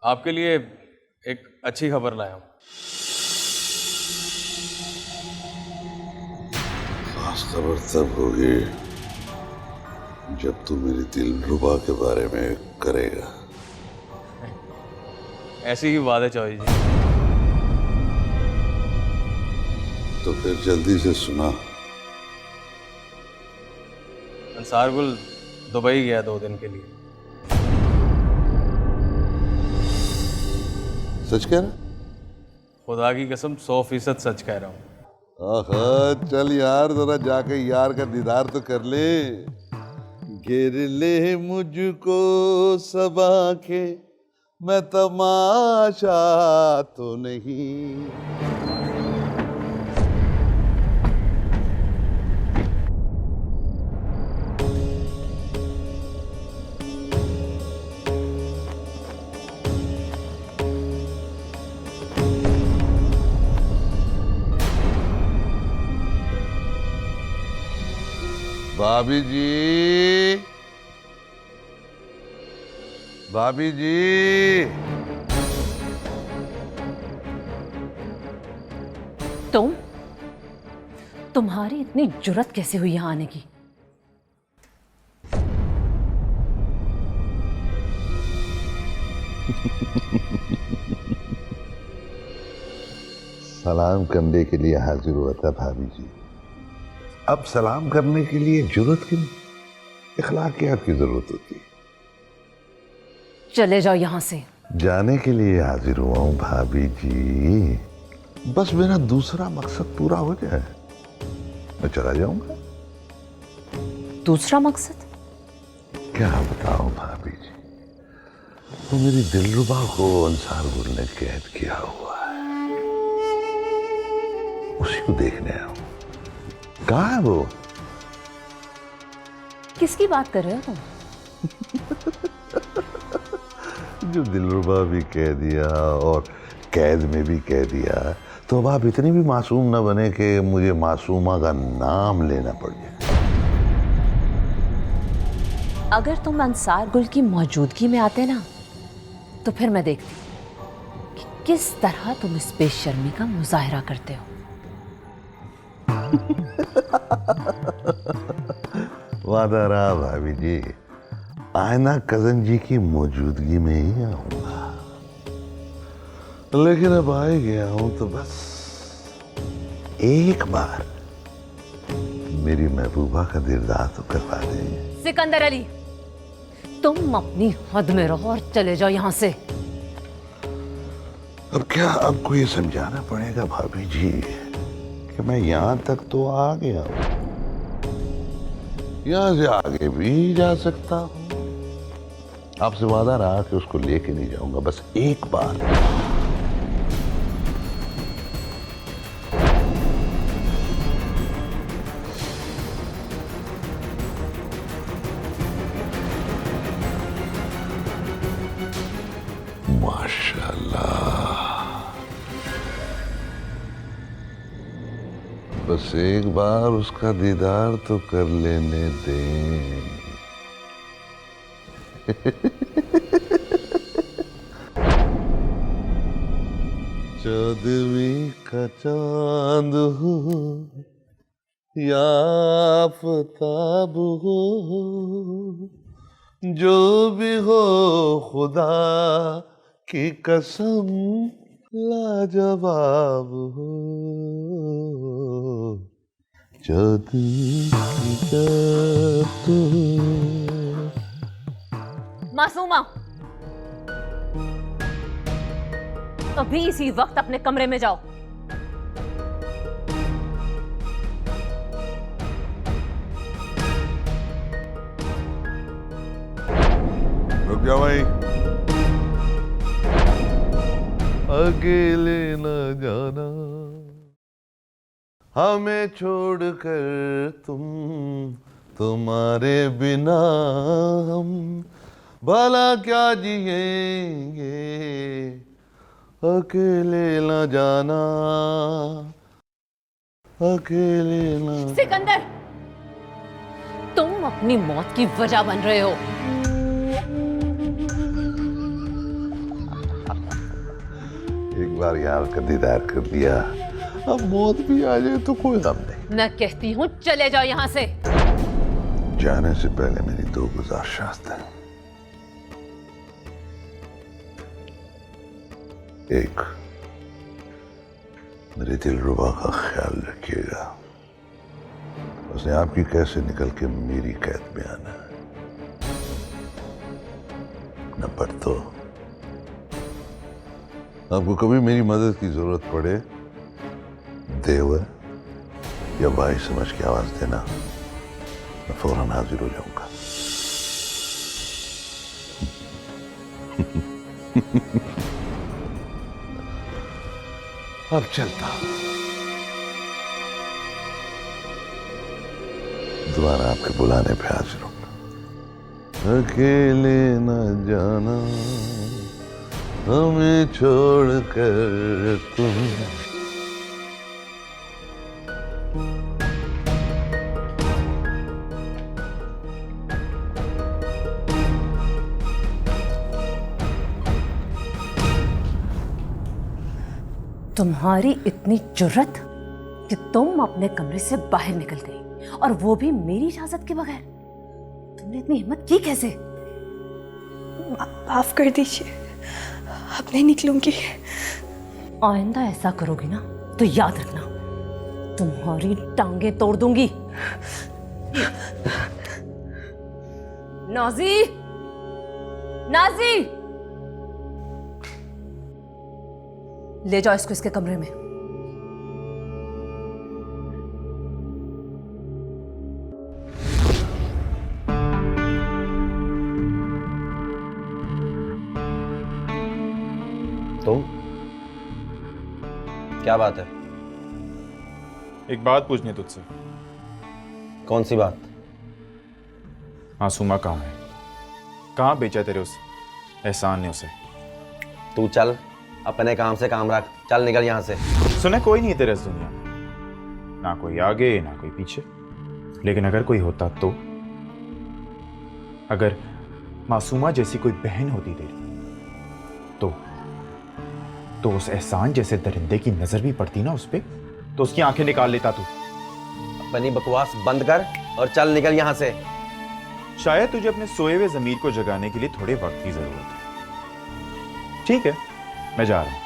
आपके लिए एक अच्छी खबर लाया हूं। खास खबर तब होगी जब तू मेरी दिलरुबा के बारे में करेगा। ऐसी ही बात है चौधरी जी। तो फिर जल्दी से सुना। अंसार गुल दुबई गया 2 दिन के लिए। सच कह रहा? खुदा की कसम 100% सच कह रहा हूँ। आहा, चल यार जरा जाके यार का दीदार तो कर ले। घेर ले मुझको सब आंखें, मैं तमाशा तो नहीं। भाभी जी, भाभी जी। तुम्हारी इतनी जुर्रत कैसे हुई यहां आने की? सलाम करने के लिए हाजिर हुआ था भाभी जी। अब सलाम करने के लिए जरूरत क्यों? इखलाकियात की जरूरत होती है। चले जाओ यहां से। जाने के लिए हाजिर हुआ हूं भाभी जी। बस मेरा दूसरा मकसद पूरा हो जाए, मैं चला जाऊंगा। दूसरा मकसद? क्या बताऊं भाभी जी, तो मेरी दिलरुबा को अंसार गुल ने कैद किया हुआ है। उसी को देखने आया हूं। कहाँ है वो? किसकी बात कर रहे हो तुम? जो दिलरुबा भी कह दिया और कैद में भी कह दिया, तो अब आप इतनी भी मासूम न बने कि मुझे मासूमा का नाम लेना पड़ जाए। अगर तुम अंसार गुल की मौजूदगी में आते ना, तो फिर मैं देखती कि किस तरह तुम इस बेशर्मी का मुजाहरा करते हो। वादा रहा भाभी जी, आईना कजन जी की मौजूदगी में ही आऊंगा। लेकिन अब आ ही गया हूं तो बस एक बार मेरी महबूबा का दीदार तो करवा दें। सिकंदर अली, तुम अपनी हद में रहो और चले जाओ यहां से। अब क्या आपको ये समझाना पड़ेगा भाभी जी कि मैं यहां तक तो आ गया हूं, यहां से आगे भी जा सकता हूं। आपसे वादा रहा कि उसको लेके नहीं जाऊंगा, बस एक बार। माशाल्लाह, बस एक बार उसका दीदार तो कर लेने दें। चौदहवीं का चांद हो या आफताब हो, जो भी हो खुदा की कसम लाजवाब हो। चौदहवीं की चांद हो। मासूमा, अभी इसी वक्त अपने कमरे में जाओ। रुक जाओ भाई। अकेले न जाना, हमें छोड़कर तुम, तुम्हारे बिना हम भला क्या जिएंगे। अकेले न जाना, अकेले न। सिकंदर, तुम अपनी मौत की वजह बन रहे हो। बार यार का दीदार कर दिया, अब मौत भी आ जाए तो कोई गम नहीं। मैं कहती हूँ चले जाओ यहाँ से। जाने से पहले मेरी दो गुजारिशात हैं। एक, मेरे दिलरुबा का ख्याल रखिएगा। उसने आपकी कैसे निकल के मेरी कैद में आना है। नंबर 2, आपको कभी मेरी मदद की जरूरत पड़े, देवर या भाई समझ के आवाज देना, मैं फौरन हाजिर हो जाऊंगा। अब चलता हूं, दोबारा आपके बुलाने पे हाजिर हूंगा। अकेले न जाना हमें छोड़कर तुम। तुम्हारी इतनी जुर्रत कि तुम अपने कमरे से बाहर निकल गई, और वो भी मेरी इजाजत के बगैर। तुमने इतनी हिम्मत की कैसे? माफ कर दीजिए, अब नहीं निकलूंगी। आइंदा ऐसा करोगी ना तो याद रखना, तुम्हारी टांगे तोड़ दूंगी। नाजी, नाजी, ले जाओ इसको इसके कमरे में। तुम क्या बात है? एक बात पूछनी है तुझसे। कौन सी बात? मासूमा कहाँ है? कहाँ बेचा तेरे उस एहसान ने उसे? तू चल, अपने काम से काम रख। चल निकल यहाँ से। सुने, कोई नहीं है तेरे इस दुनिया में, ना कोई आगे ना कोई पीछे। लेकिन अगर कोई होता तो, अगर मासूमा जैसी कोई बहन होती तेरी तो उस एहसान जैसे दरिंदे की नजर भी पड़ती ना उस पे, तो उसकी आंखें निकाल लेता तू। अपनी बकवास बंद कर और चल निकल यहाँ से। शायद तुझे अपने सोए हुए जमीर को जगाने के लिए थोड़े वक्त की जरूरत है। ठीक है, मैं जा रहा हूं,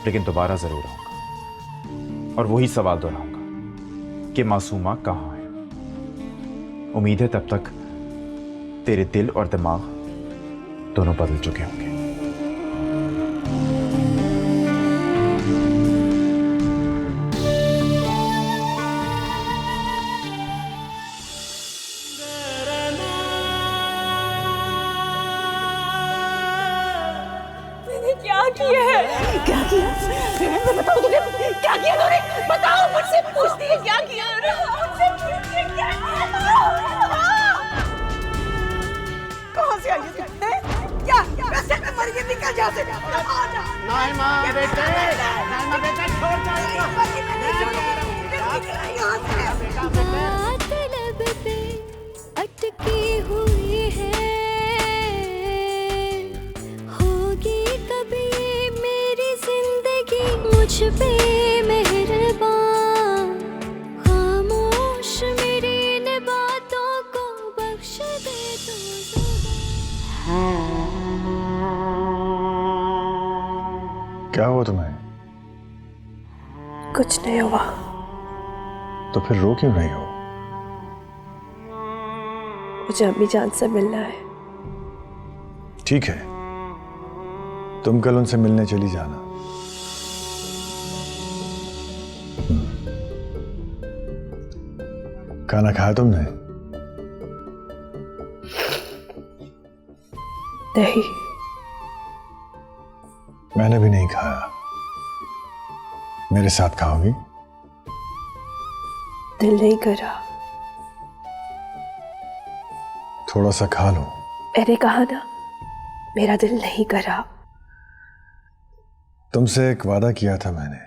लेकिन दोबारा जरूर आऊंगा और वही सवाल दोहराऊंगा कि मासूमा कहां है। उम्मीद है तब तक तेरे दिल और दिमाग दोनों बदल चुके होंगे। क्या किया है? क्या किया? मैं बताऊं तुझे क्या किया तूने? बताओ, मुझसे पूछती है क्या किया? मुझसे पूछती है क्या किया? कहाँ से आई है? क्या? वैसे मैं मर गई, निकल जा से। नहीं माँ बेटे, नहीं बेटा, छोड़ दो यहाँ से। लब पे अटकी हुई है, होगी कभी मेरी जिंदगी मुझ पे मेहरबान, खामोश मेरी इन बातों को बख्श दे तू। क्या हुआ तुम्हें? कुछ नहीं हुआ। तो फिर रो क्यों रही हो? मुझे अम्मी जान से मिलना है। ठीक है, तुम कल उनसे मिलने चली जाना। खाना खाया तुमने? नहीं। मैंने भी नहीं खाया। मेरे साथ खाओगी? दिल नहीं करा। थोड़ा सा खा लो। मैंने कहा ना, मेरा दिल नहीं करा। तुमसे एक वादा किया था मैंने,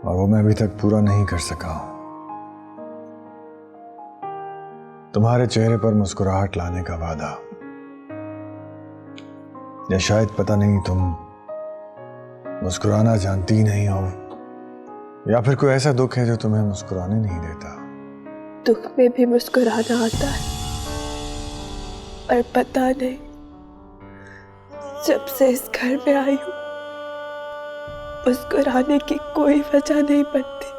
और वो मैं अभी तक पूरा नहीं कर सका हूं। तुम्हारे चेहरे पर मुस्कुराहट लाने का वादा। या शायद पता नहीं तुम मुस्कुराना जानती ही नहीं हो, या फिर कोई ऐसा दुख है जो तुम्हें मुस्कुराने नहीं देता। दुख में भी मुस्कुराना आता है, और पता नहीं जब से इस घर में आई हूं मुस्कुराने की कोई वजह नहीं बनती।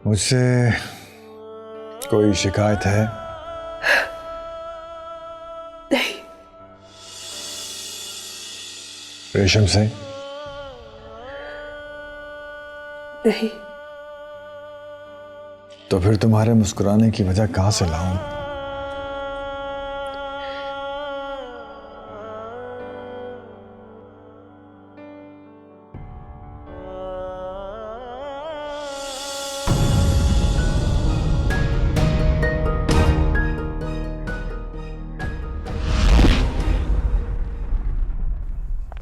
मुझसे कोई शिकायत है? नहीं। रेशम से? नहीं। तो फिर तुम्हारे मुस्कुराने की वजह कहां से लाऊं?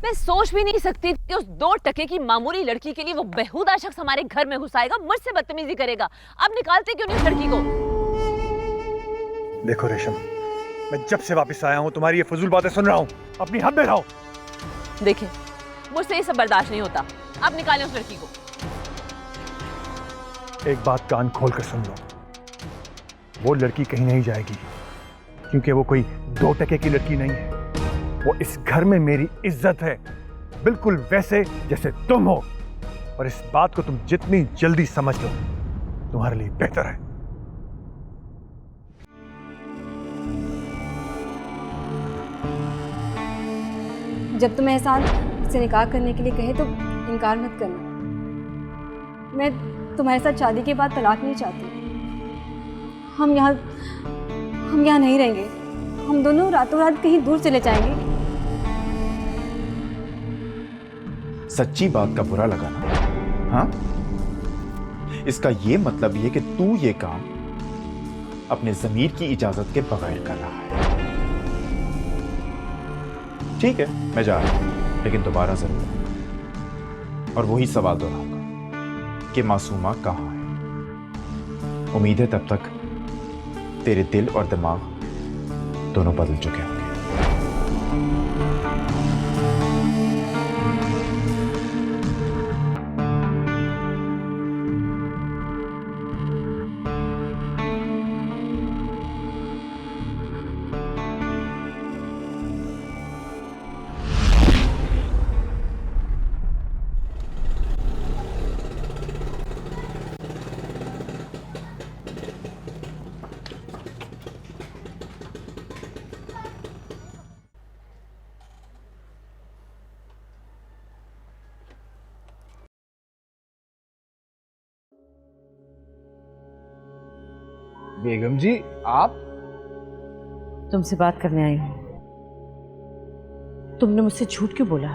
मैं सोच भी नहीं सकती कि उस 2 टके की मामूली लड़की के लिए वो बेहुदा शख्स हमारे घर में घुस आएगा, मुझसे बदतमीजी करेगा। अब निकालते क्यों नहीं उस लड़की को? देखो रेशम, मैं जब से वापस आया हूँ तुम्हारी ये फजूल बातें सुन रहा हूँ। अपनी हद में रहो। देखिए, मुझसे ये सब बर्दाश्त नहीं होता। अब निकालें उस लड़की को। एक बात कान खोल कर सुन लो, वो लड़की कहीं नहीं जाएगी, क्योंकि वो कोई 2 टके की लड़की नहीं है। वो इस घर में मेरी इज्जत है, बिल्कुल वैसे जैसे तुम हो। और इस बात को तुम जितनी जल्दी समझ लो तुम्हारे लिए बेहतर है। जब तुम एहसान से निकाह करने के लिए कहे तो इनकार मत करना। मैं तुम्हारे साथ शादी के बाद तलाक नहीं चाहती। हम यहाँ नहीं रहेंगे। हम दोनों रातों रात कहीं दूर चले जाएंगे। सच्ची बात का बुरा लगा ना? हाँ, इसका ये मतलब ये कि तू ये काम अपने ज़मीर की इजाजत के बगैर कर रहा है। ठीक है, मैं जा रहा हूं, लेकिन दोबारा जरूर। और वही सवाल दोहराऊंगा कि मासूमा कहाँ है। उम्मीद है तब तक तेरे दिल और दिमाग दोनों बदल चुके होंगे। बेगम जी, आप? तुमसे बात करने आई हूं। तुमने मुझसे झूठ क्यों बोला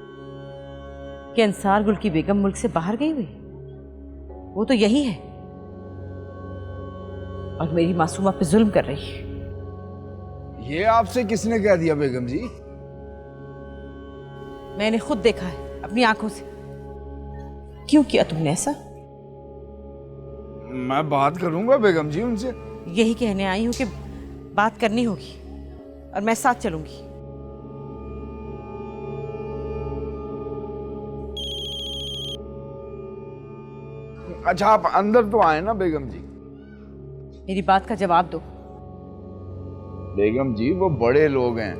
कि अंसार गुल की बेगम मुल्क से बाहर गई हुई? वो तो यही है और मेरी मासूमा पे जुल्म कर रही है। ये आपसे किसने कह दिया बेगम जी? मैंने खुद देखा है अपनी आंखों से। क्यों किया तुमने ऐसा? मैं बात करूंगा बेगम जी उनसे। यही कहने आई हूं कि बात करनी होगी और मैं साथ चलूंगी। अच्छा, आप अंदर तो आए ना बेगम जी। मेरी बात का जवाब दो। बेगम जी, वो बड़े लोग हैं,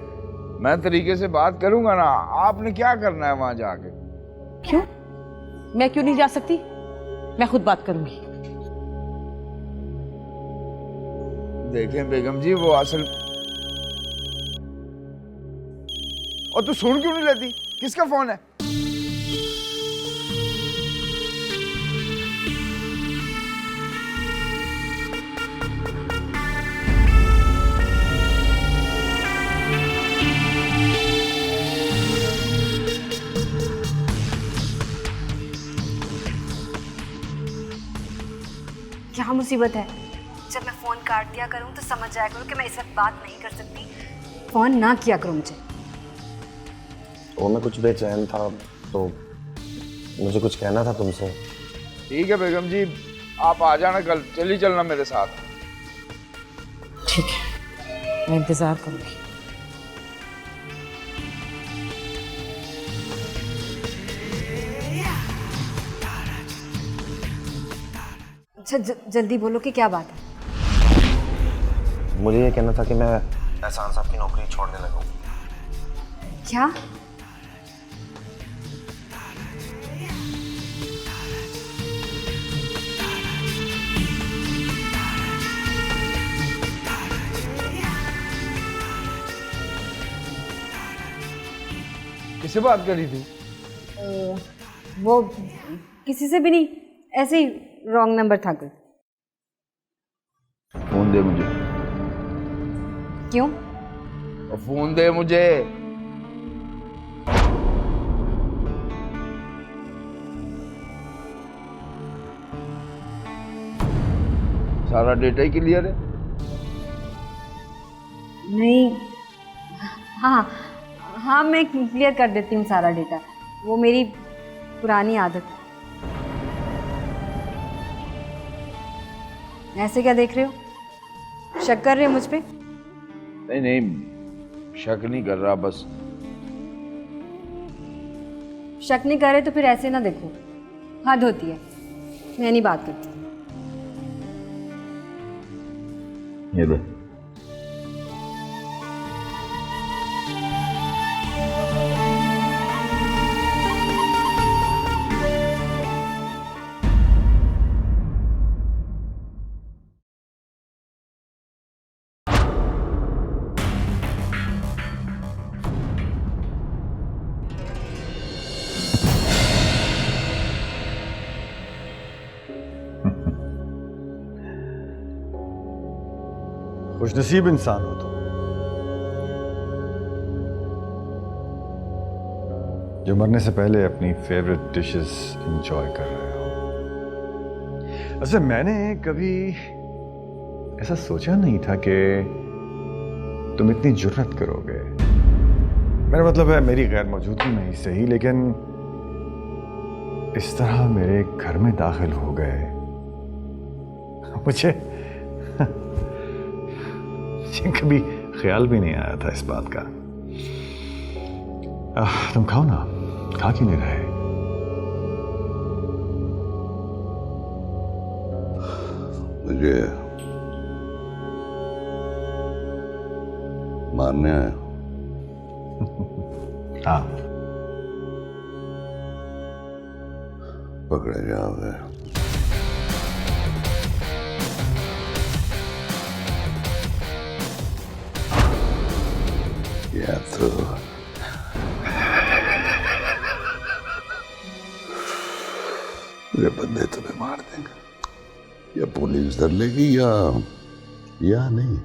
मैं तरीके से बात करूंगा ना। आपने क्या करना है वहां जाके? क्यों? मैं क्यों नहीं जा सकती? मैं खुद बात करूंगी। देखें बेगम जी, वो असल... और तू सुन क्यों नहीं लेती? किसका फोन है? क्या मुसीबत है? जब मैं फ़ोन काट दिया करूं तो समझ जाया करो कि मैं इस वक्त बात नहीं कर सकती। फ़ोन ना किया करो मुझे। वो मैं कुछ बेचैन था तो मुझे कुछ कहना था तुमसे। ठीक है बेगम जी, आप आ जाना कल, चली चलना मेरे साथ। ठीक है, मैं इंतजार करूंगी। अच्छा जल्दी बोलो कि क्या बात है। मुझे ये कहना था कि मैं एहसान साहब की नौकरी छोड़ने लगा हूँ। क्या? किससे बात करी थी? वो किसी से भी नहीं, ऐसे ही रॉन्ग नंबर था कोई। फोन दे मुझे। क्यों? फोन दे मुझे। सारा डेटा ही क्लियर है? नहीं, हाँ हाँ मैं क्लियर कर देती हूँ सारा डेटा, वो मेरी पुरानी आदत है। ऐसे क्या देख रहे हो? शक कर रहे हो मुझ पे? नहीं नहीं, शक नहीं कर रहा, बस शक नहीं कर रहे तो फिर ऐसे ना देखो, हद होती है। मैं नहीं बात करती। ये दे। खुशनसीब इंसान हो तुम, जो मरने से पहले अपनी फेवरेट डिशेस एंजॉय कर रहे हो। वैसे मैंने कभी ऐसा सोचा नहीं था कि तुम इतनी जुर्रत करोगे। मेरा मतलब है मेरी गैर मौजूदगी में ही सही, लेकिन इस तरह मेरे घर में दाखिल हो गए। मुझे कभी ख्याल भी नहीं आया था इस बात का। तुम खाओ ना, खा क्यों नहीं रहे? मुझे मारने आया। हाँ, पकड़े जाओगे। या तो मेरे बंदे तुम्हें मार देंगे, या पुलिस धर लेगी, या नहीं,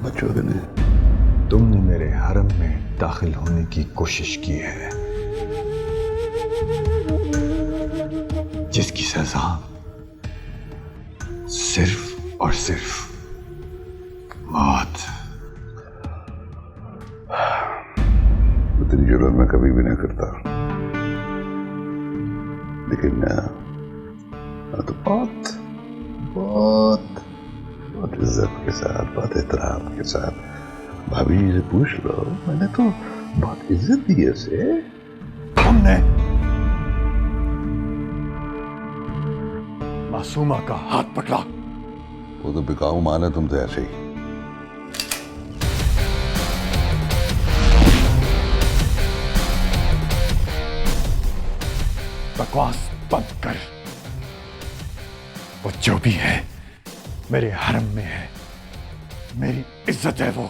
बचोगे नहीं। तुमने मेरे हरम में दाखिल होने की कोशिश की है, जिसकी सजा सिर्फ और सिर्फ मौत। इतनी जुर्म मैं कभी भी नहीं करता, लेकिन तो बहुत बहुत बहुत इज्जत के साथ, बहुत एहतराम के साथ। भाभी जी से पूछ लो, मैंने तो बहुत इज्जत दी है उसे। हमने मासूमा का हाथ पकड़ा। वो तो बिकाऊ माल है, तुम तो ऐसे ही। बकवास बंद कर। वो जो भी है मेरे हरम में है, मेरी इज्जत है वो।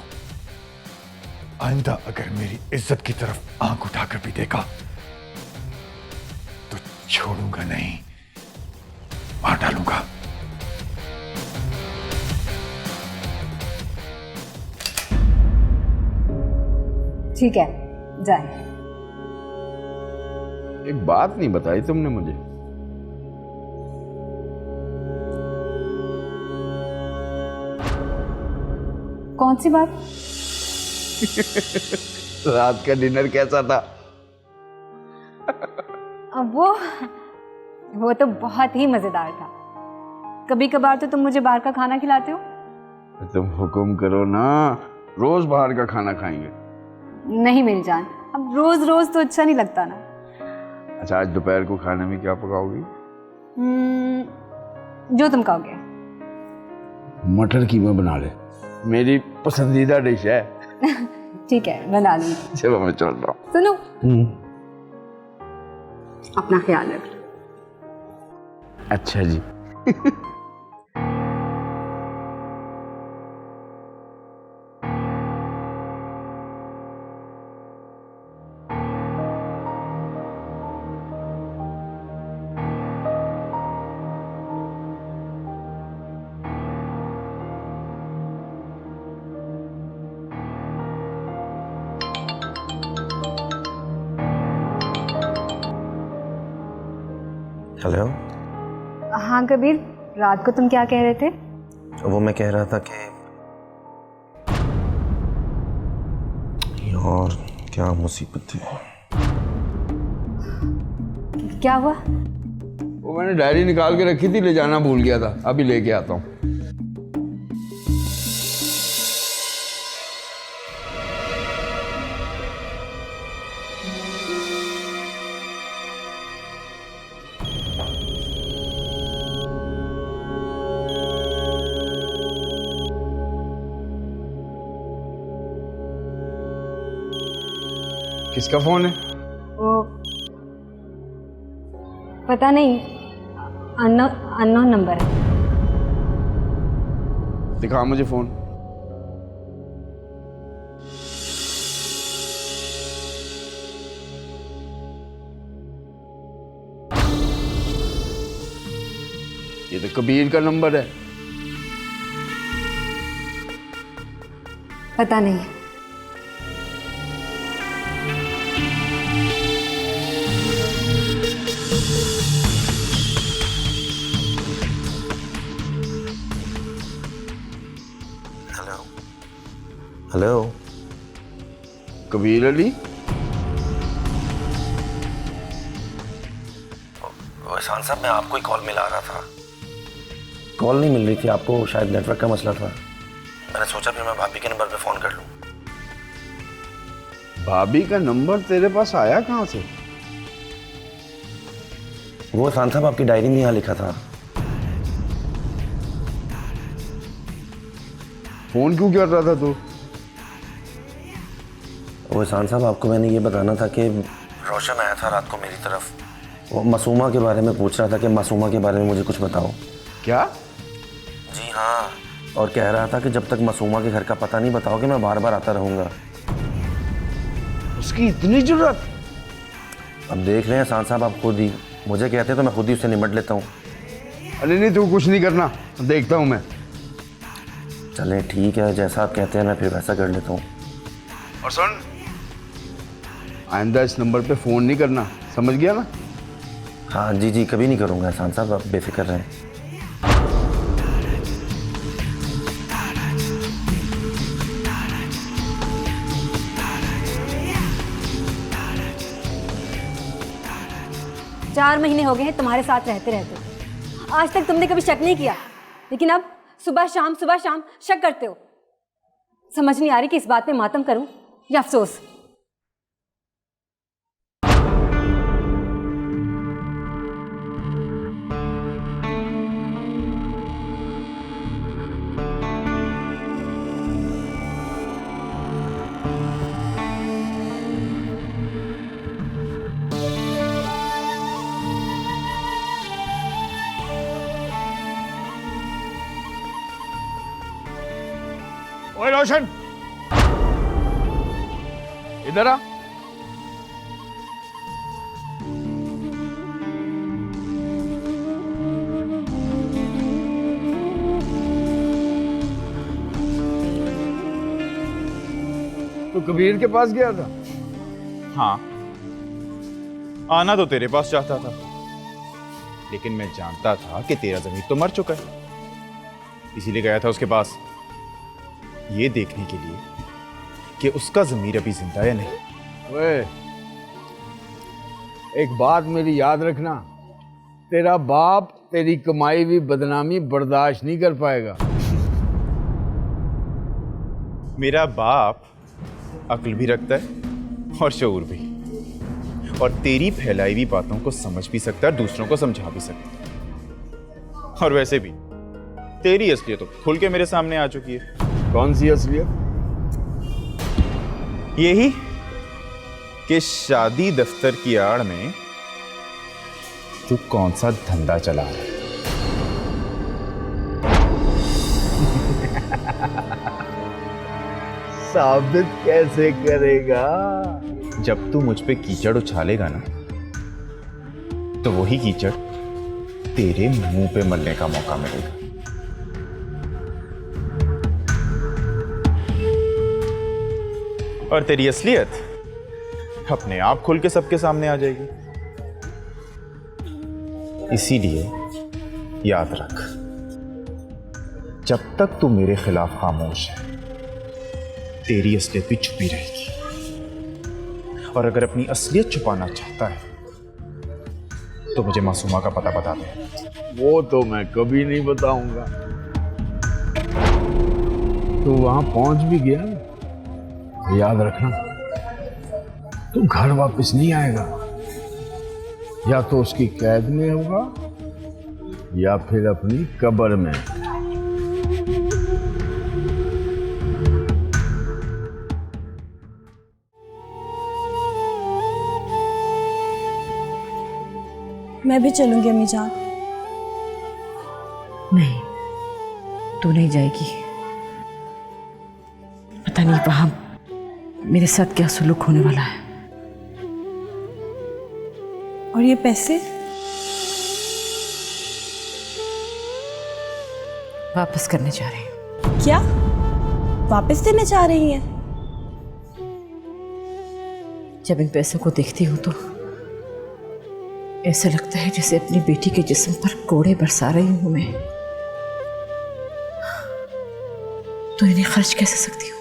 आइंदा अगर मेरी इज्जत की तरफ आंख उठाकर भी देखा तो छोड़ूंगा नहीं, मार डालूंगा। ठीक है, जाए। एक बात नहीं बताई तुमने मुझे। कौन सी बात? रात का डिनर कैसा था? वो तो बहुत ही मजेदार था। कभी कभार तो तुम मुझे बाहर का खाना खिलाते हो। तुम हुक्म करो ना, रोज बाहर का खाना खाएंगे। नहीं मेरी जान, अब रोज रोज तो अच्छा नहीं लगता ना। अच्छा, आज दोपहर को खाने में क्या पकाओगी? जो तुम कहोगे। मटर कीमा बना ले, मेरी पसंदीदा डिश है। ठीक है, बना लूंगी। चलो मैं चल रहा हूँ। सुनो, अपना ख्याल रख। अच्छा जी। हेलो। हाँ कबीर, रात को तुम क्या कह रहे थे? वो मैं कह रहा था कि यार क्या मुसीबत है। क्या हुआ? वो मैंने डायरी निकाल के रखी थी, ले जाना भूल गया था, अभी लेके आता हूँ। किसका फोन है? वो पता नहीं, अननोन नंबर है। दिखा मुझे फोन। ये तो कबीर का नंबर है। पता नहीं। हेलो। कबीर अली? एहसान साहब, मैं आपको ही कॉल मिला रहा था। कॉल नहीं मिल रही थी आपको, शायद नेटवर्क का मसला था। मैंने सोचा फिर मैं भाभी के नंबर पे फोन कर लूं। भाभी का नंबर तेरे पास आया कहाँ से? वो एहसान साहब आपकी डायरी में यहाँ लिखा था। फोन क्यों कर रहा था तू? वो एहसान साहब, आपको मैंने ये बताना था कि रोशन आया था रात को मेरी तरफ। वो मासूमा के बारे में पूछ रहा था कि मासूमा के बारे में मुझे कुछ बताओ। क्या? जी हाँ, और कह रहा था कि जब तक मासूमा के घर का पता नहीं बताओगे मैं बार बार आता रहूँगा। उसकी इतनी जरूरत? अब देख रहे हैं एहसान साहब, आप खुद ही मुझे कहते तो मैं खुद ही उससे निमट लेता हूँ। अरे नहीं, तू कुछ नहीं करना, देखता हूँ मैं। चलें ठीक है, जैसा आप कहते हैं मैं फिर वैसा कर लेता हूँ। और सुन, आइंदा इस नंबर पे फ़ोन नहीं करना, समझ गया ना? हाँ जी जी, कभी नहीं करूँगा एहसान साहब, आप बेफिक्र रहें। चार महीने हो गए हैं तुम्हारे साथ रहते रहते। आज तक तुमने कभी शक नहीं किया, लेकिन अब सुबह शाम शक करते हो। समझ नहीं आ रही कि इस बात पे मातम करूं या अफसोस। ओए रोशन, इधर आ। तो कबीर के पास गया था? हाँ, आना तो तेरे पास चाहता था, लेकिन मैं जानता था कि तेरा ज़मीर तो मर चुका है, इसीलिए गया था उसके पास, ये देखने के लिए कि उसका ज़मीर अभी जिंदा है नहीं। ओए, एक बात मेरी याद रखना, तेरा बाप तेरी कमाई हुई बदनामी बर्दाश्त नहीं कर पाएगा। मेरा बाप अक्ल भी रखता है और शऊर भी, और तेरी फैलाई हुई बातों को समझ भी सकता है, दूसरों को समझा भी सकता है। और वैसे भी तेरी असलियत तो खुल के मेरे सामने आ चुकी है। कौन सी असलियत? यही कि शादी दफ्तर की आड़ में तू कौन सा धंधा चला रहा है। साबित कैसे करेगा? जब तू मुझ पे कीचड़ उछालेगा ना, तो वही कीचड़ तेरे मुंह पे मलने का मौका मिलेगा। और तेरी असलियत अपने आप खुल के सबके सामने आ जाएगी। इसीलिए याद रख, जब तक तू मेरे खिलाफ खामोश है, तेरी असलियत भी छुपी रहेगी। और अगर अपनी असलियत छुपाना चाहता है तो मुझे मासूमा का पता बता दे। वो तो मैं कभी नहीं बताऊंगा। तू वहां पहुंच भी गया तो याद रखना, तू घर वापस नहीं आएगा। या तो उसकी कैद में होगा या फिर अपनी कब्र में। मैं भी चलूंगी अम्मी जान। नहीं, तू नहीं जाएगी। पता नहीं वहां मेरे साथ क्या सुलूक होने वाला है। और ये पैसे वापस करने जा रही हूँ। क्या वापस देने जा रही हैं? जब इन पैसों को देखती हूँ तो ऐसा लगता है जैसे अपनी बेटी के जिस्म पर कोड़े बरसा रही हूं मैं। तो इन्हें खर्च कैसे सकती हूँ?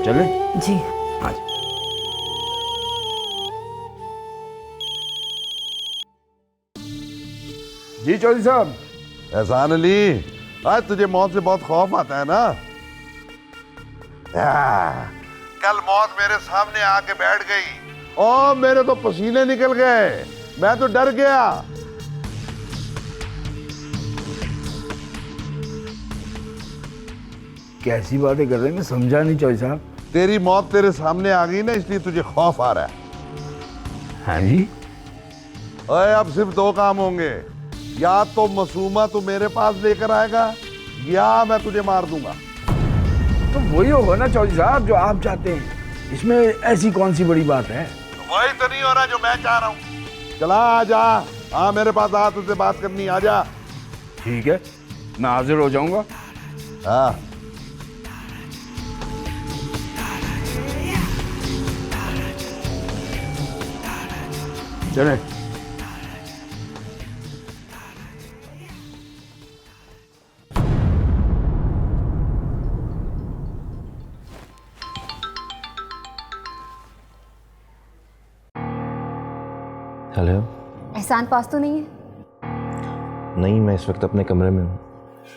चले? जी। जी चौधरी साहब। एहसान अली, आज तुझे मौत से बहुत खौफ आता है ना? कल मौत मेरे सामने आके बैठ गई और मेरे तो पसीने निकल गए, मैं तो डर गया। कैसी बातें कर रहे हैं, मैं समझा नहीं चौधरी साहब। तेरी मौत तेरे सामने आ गई ना, इसलिए तुझे खौफ आ रहा है। हाँ जी। ओए, अब सिर्फ दो काम होंगे, या तो मासूमा तू मेरे पास लेकर आएगा या मैं तुझे मार दूंगा। तो वही होगा ना चौधरी साहब जो आप चाहते हैं। इसमें ऐसी कौन सी बड़ी बात है? वही तो नहीं हो रहा जो मैं चाह रहा हूँ। चला आ जा, हाँ मेरे पास आ, तुझसे बात करनी, आ जा। ठीक है, मैं हाजिर हो जाऊंगा। हाँ। चले। हेलो। एहसान पास तो नहीं है? नहीं, मैं इस वक्त अपने कमरे में हूँ।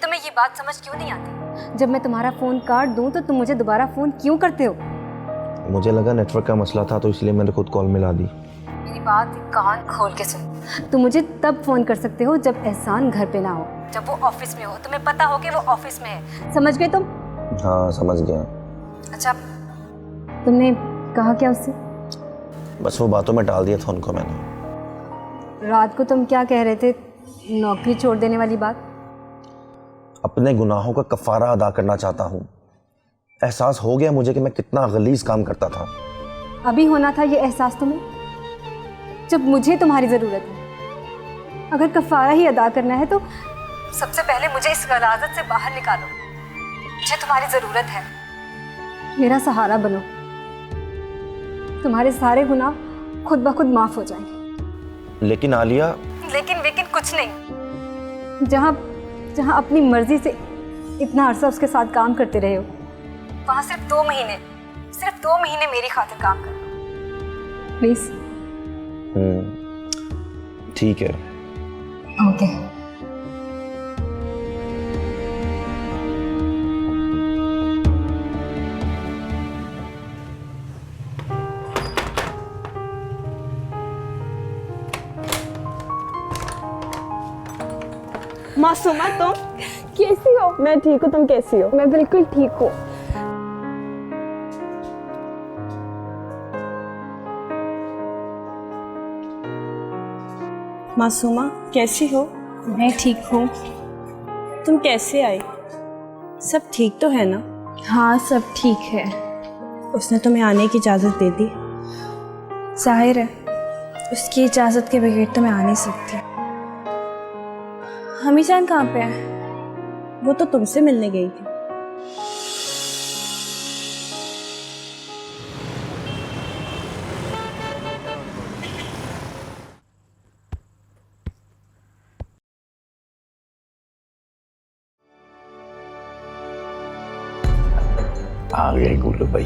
तुम्हें ये बात समझ क्यों नहीं आती? जब मैं तुम्हारा फोन काट दूं तो तुम मुझे दोबारा फोन क्यों करते हो? मुझे लगा नेटवर्क का मसला था तो इसलिए मैंने खुद कॉल मिला दी। मेरी बात कान खोल के सुन। तुम मुझे तब फोन कर सकते हो जब एहसान घर पे ना हो, जब वो ऑफिस में हो, तुम्हें पता हो कि वो ऑफिस में है। समझ गए तुम? हाँ, समझ गया। अच्छा, तुमने कहा क्या उससे? बस वो बातों में डाल दिया था उनको मैंने। रात को तुम क्या कह रहे थे? नौकरी छोड़ देने वाली बात? अपने गुनाहों का कफारा अदा करना चाहता हूँ। एहसास हो गया मुझे कि मैं कितना गलीज काम करता था। अभी होना था ये एहसास तुम्हें, जब मुझे तुम्हारी ज़रूरत है। अगर कफारा ही अदा करना है तो सबसे पहले मुझे इस गलाजत से बाहर निकालो। मुझे तुम्हारी ज़रूरत है, मेरा सहारा बनो। तुम्हारे सारे गुनाह खुद ब खुद माफ़ हो जाएंगे। लेकिन आलिया। लेकिन कुछ नहीं। जहाँ अपनी मर्जी से इतना अरसा उसके साथ काम करते रहे हो, वहाँ सिर्फ 2 महीने मेरी खातिर काम करो प्लीज। ठीक है, ओके। मासूमा तुम कैसी हो? मैं ठीक हूँ, तुम कैसी हो? मैं बिल्कुल ठीक हूँ। मासूमा कैसी हो? मैं ठीक हूँ। तुम कैसे आई? सब ठीक तो है ना? हाँ सब ठीक है। उसने तुम्हें आने की इजाज़त दे दी? जाहिर है उसकी इजाज़त के बगैर तो मैं आ नहीं सकती। हमी जान कहाँ पे है? वो तो तुमसे मिलने गई थी। आ गए गुल्लू भाई।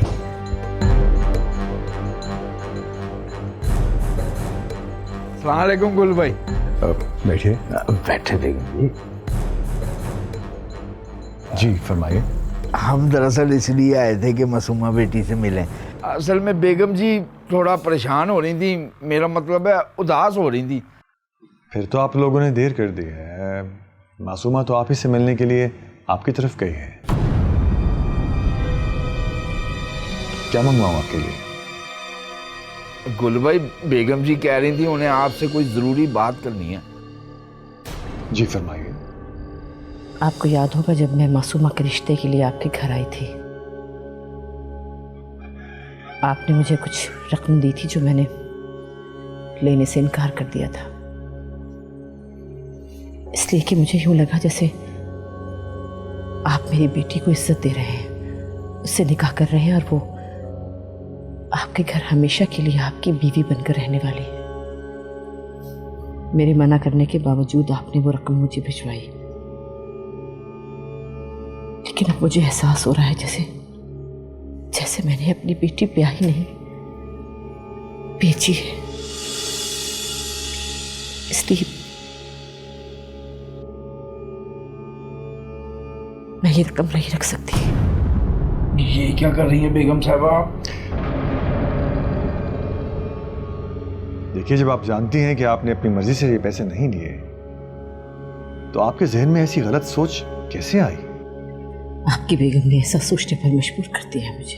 अस्सलाम वालेकुम गुल भाई। बैठिए। बैठे देंगे जी फरमाइए। हम दरअसल इसलिए आए थे कि मासूमा बेटी से मिलें। असल में बेगम जी थोड़ा परेशान हो रही थी, मेरा मतलब है उदास हो रही थी। फिर तो आप लोगों ने देर कर दी है। मासूमा तो आप ही से मिलने के लिए आपकी तरफ गई है। क्या मंगवाऊं आपके लिए? गुल भाई बेगम जी कह रही थी उन्हें आपसे कोई जरूरी बात करनी है। जी फरमाइए। आपको याद होगा जब मैं मासूमा के रिश्ते के लिए आपके घर आई थी, आपने मुझे कुछ रकम दी थी जो मैंने लेने से इनकार कर दिया था, इसलिए कि मुझे यूं लगा जैसे आप मेरी बेटी को इज्जत दे रहे हैं, उससे निकाह कर रहे हैं और वो आपके घर हमेशा के लिए आपकी बीवी बनकर रहने वाली है। मेरे मना करने के बावजूद आपने वो रकम मुझे भिजवाई, लेकिन अब मुझे एहसास हो रहा है जैसे जैसे मैंने अपनी बेटी ब्याही नहीं बेची है। इसलिए मैं ये रकम नहीं रख सकती। ये क्या कर रही है बेगम साहबा? देखिए, जब आप जानती हैं कि आपने अपनी मर्जी से ये पैसे नहीं लिए, तो आपके जहन में ऐसी गलत सोच कैसे आई? आपकी बेगम ने ऐसा सोचने पर मजबूर कर दिया है मुझे।